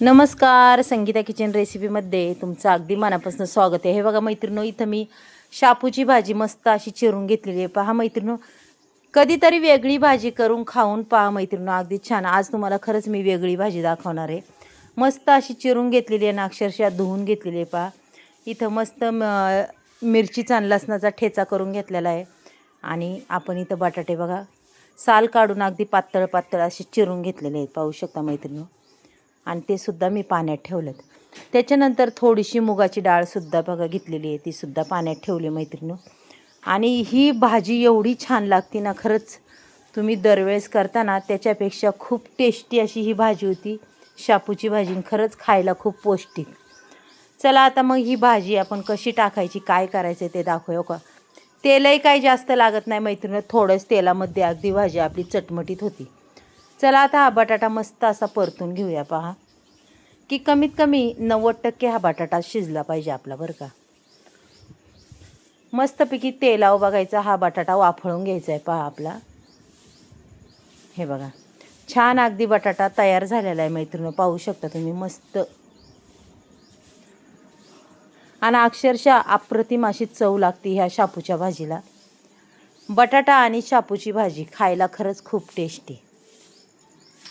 नमस्कार, संगीता किचन रेसिपीमध्ये तुमचं अगदी मनापासून स्वागत आहे. हे बघा मैत्रिणो, इथं मी शापूची भाजी मस्त अशी चिरून घेतलेली आहे. पहा मैत्रिणो, कधीतरी वेगळी भाजी करून खाऊन पहा मैत्रिणो, अगदी छान. आज तुम्हाला खरंच मी वेगळी भाजी दाखवणार आहे. मस्त अशी चिरून घेतलेली आहे ना, अक्षरशः धुवून घेतलेली आहे. पहा इथं मस्त मिरचीचा आणि लसणाचा ठेचा करून घेतलेला आहे. आणि आपण इथं बटाटे बघा साल काढून अगदी पातळ पातळ असे चिरून घेतलेले आहेत, पाहू शकता मैत्रिणो. आणि ते सुद्धा मी पाण्यात ठेवलेत. त्याच्यानंतर थोडीशी मुगाची डाळसुद्धा बघा घेतलेली आहे, तीसुद्धा पाण्यात ठेवली मैत्रिणो. आणि ही भाजी एवढी छान लागते ना, खरंच तुम्ही दरवेळेस करताना त्याच्यापेक्षा खूप टेस्टी अशी ही भाजी होती, शापूची भाजी. खरंच खायला खूप पौष्टिक. चला आता मग ही भाजी आपण कशी टाकायची, काय करायचं ते दाखवूया का. तेलही काही जास्त लागत नाही मैत्रिणो, थोडंच तेलामध्ये अगदी भाजी आपली चटमटीत होती. चला आता हा बटाटा मस्त असा परतून घेऊया. पहा की कमीत कमी 90% हा बटाटा शिजला पाहिजे आपला, बरं का. मस्तपैकी तेलावर बघायचा हा बटाटा वाफळून घ्यायचा आहे. पहा आपला, हे बघा छान अगदी बटाटा तयार झालेला आहे मैत्रिणी, पाहू शकता तुम्ही. मस्त आणि अक्षरशः अप्रतिम अशी चव लागते ह्या शापूच्या भाजीला. बटाटा आणि शापूची भाजी खायला खरंच खूप टेस्टी.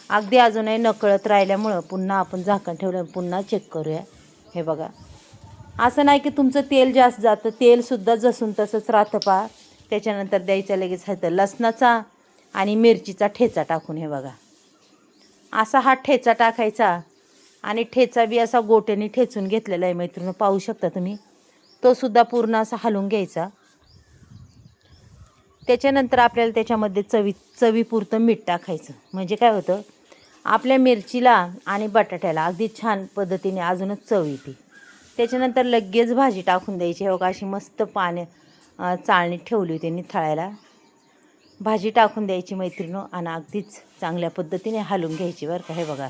अगदी अजूनही नकळत राहिल्यामुळं पुन्हा आपण झाकण ठेवलं, पुन्हा चेक करूया. हे बघा, असं नाही की तुमचं तेल जास्त जातं, तेलसुद्धा जसून तसंच राहतं. पहा त्याच्यानंतर द्यायचं लगेच ह्याचं लसणाचा आणि मिरचीचा ठेचा टाकून. हे बघा असा हा ठेचा टाकायचा आणि ठेचा बी असा गोट्याने ठेचून घेतलेला आहे मैत्रिणी, पाहू शकता तुम्ही. तो सुद्धा पूर्ण असा हलवून घ्यायचा. त्याच्यानंतर आपल्याला त्याच्यामध्ये चवीपुरतं मीठ टाकायचं. म्हणजे काय होतं, आपल्या मिरचीला आणि बटाट्याला अगदी छान पद्धतीने अजूनच चव येते. त्याच्यानंतर लगेच भाजी टाकून द्यायची. हो का, अशी मस्त चाळणीत ठेवली होती निथळायला. भाजी टाकून द्यायची मैत्रिणो आणि अगदीच चांगल्या पद्धतीने हलवून घ्यायची, बरं का. हे बघा,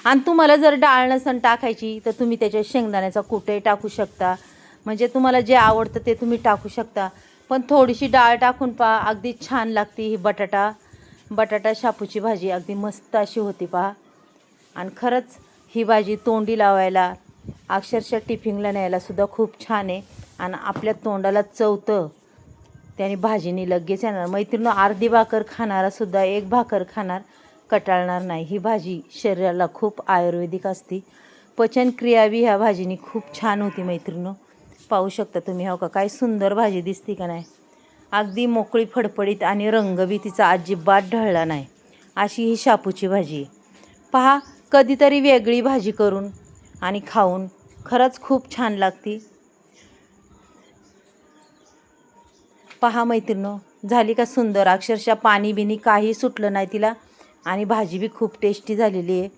आणि तुम्हाला जर डाळ नसन टाकायची तर तुम्ही त्याच्यात शेंगदाण्याचा कूटही टाकू शकता. म्हणजे तुम्हाला जे आवडतं ते तुम्ही टाकू शकता. पण थोडीशी डाळ टाकून पहा, अगदी छान लागते ही बटाटा शापूची भाजी. अगदी मस्त अशी होती पहा. आणि खरंच ही भाजी तोंडी लावायला, अक्षरशः टिफिनला न्यायलासुद्धा खूप छान आहे. आणि आपल्या तोंडाला चवतं त्याने भाजीने लगेच येणार मैत्रिणीनं. अर्धी भाकर खाणारासुद्धा एक भाकर खाणार कटाळणार नाही. ही भाजी शरीराला खूप आयुर्वेदिक असते. पचनक्रिया बी ह्या भाजीने खूप छान होती मैत्रिणीनं, पाहू शकता तुम्ही. हो का, काय सुंदर भाजी दिसते का नाही. अगदी मोकळी फडफडीत आणि रंग बी तिचा अजिबात ढळला नाही अशी ही शापूची भाजी. पहा कधीतरी वेगळी भाजी करून आणि खाऊन खरंच खूप छान लागते. पहा मैत्रिणो, झाली का सुंदर. अक्षरशः पाणी बिनी काही सुटलं नाही तिला आणि भाजी बी खूप टेस्टी झालेली आहे.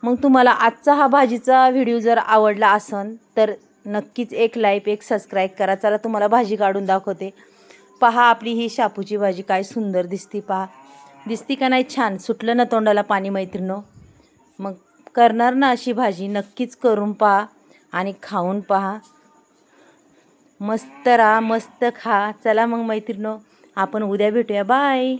मग तुम्हाला आजचा हा भाजीचा व्हिडिओ जर आवडला असन तर नक्कीच एक लाईक, एक सबस्क्राईब करा. चला तुम्हाला भाजी काढून दाखवते. पहा आपली ही शापूची भाजी काय सुंदर दिसती. पहा दिसती का नाही छान. सुटलं ना तोंडाला पाणी मैत्रिणो. मग करणार ना अशी भाजी, नक्कीच करून पहा आणि खाऊन पहा. मस्त राहा, मस्त खा. चला मग मैत्रिणो, आपण उद्या भेटूया. बाय.